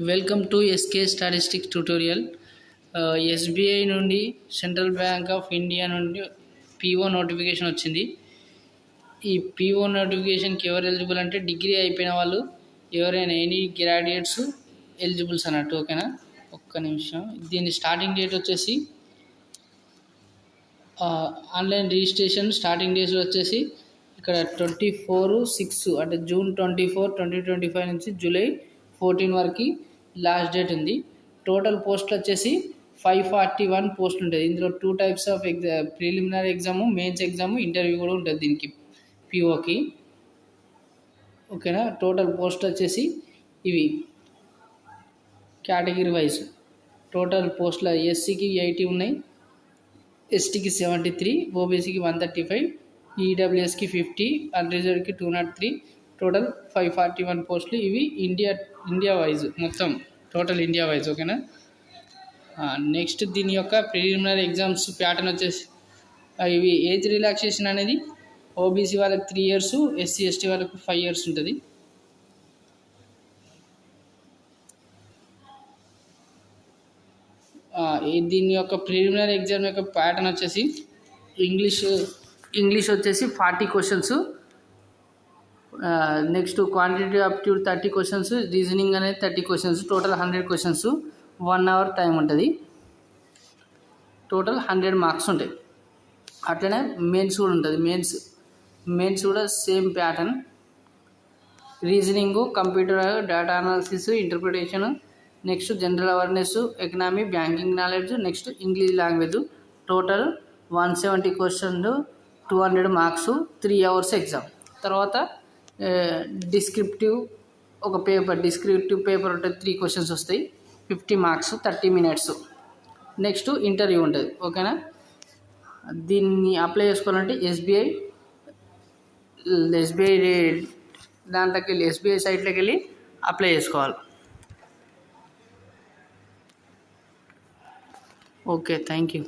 Welcome to SK statistics tutorial. SBI నుండి central bank of India నుండి PO notification వచ్చింది. ఈ పీఓ నోటిఫికేషన్కి ఎవరు ఎలిజిబుల్ అంటే డిగ్రీ అయిపోయిన వాళ్ళు, ఎవరైనా ఎనీ గ్రాడ్యుయేట్స్ ఎలిజిబుల్స్ అన్నట్టు. ఓకేనా, ఒక్క నిమిషం. దీని స్టార్టింగ్ డేట్ వచ్చేసి ఆన్లైన్ రిజిస్ట్రేషన్ స్టార్టింగ్ డేస్ వచ్చేసి ఇక్కడ 24/6 అంటే జూన్ 24, 2025 నుంచి జూలై 14 వరకు లాస్ట్ డేట్ ఉంది. టోటల్ పోస్టులు వచ్చేసి 541 పోస్టులు ఉంటుంది. ఇందులో 2 types of preliminary exam, mains exam, interview కూడా ఉంటుంది దీనికి పీఓకి. ఓకేనా, టోటల్ పోస్ట్ వచ్చేసి ఇవి కేటగిరీ వైజ్ టోటల్ పోస్టుల ఎస్సీకి 80 ఉన్నాయి, ఎస్టీకి 73, ఓబీసీకి 135, ఈడబ్ల్యూఎస్కి 50, అన్రిజర్వ్డ్కి 203, టోటల్ 541 పోస్టులు. ఇవి ఇండియా వైజ్ మొత్తం టోటల్ ఇండియా వైజ్. ఓకేనా, నెక్స్ట్ దీని యొక్క ప్రిలిమినరీ ఎగ్జామ్స్ ప్యాటర్న్ వచ్చేసి ఇవి ఏజ్ రిలాక్సేషన్ అనేది ఓబీసీ వాళ్ళకి 3 years, ఎస్సీ ఎస్టీ వాళ్ళకి 5 years ఉంటుంది. దీని యొక్క ప్రిలిమినరీ ఎగ్జామ్ యొక్క ప్యాటర్న్ వచ్చేసి ఇంగ్లీష్ వచ్చేసి 40 questions, next quantitative aptitude 30 questions, reasoning అనేది 30 questions, total 100 questions, 1 hour time ఉంటుంది. టోటల్ 100 marks ఉంటాయి. అట్లనే మెయిన్స్ కూడా ఉంటుంది. మెయిన్స్ కూడా same pattern. Reasoning, computer, data analysis, interpretation, next general awareness, economy, banking knowledge, next English language. Total 170 questions, 200 marks, 3 hours exam. తర్వాత descriptive paper ఉంటుంది, 3 questions వస్తాయి, 50 marks, 30 minutes. Next interview ఉంటుంది. ఓకేనా, దీన్ని అప్లై చేసుకోవాలంటే ఎస్బీఐ దాంట్లోకి వెళ్ళి ఎస్బీఐ సైట్లోకి వెళ్ళి అప్లై చేసుకోవాలి. Okay, thank you.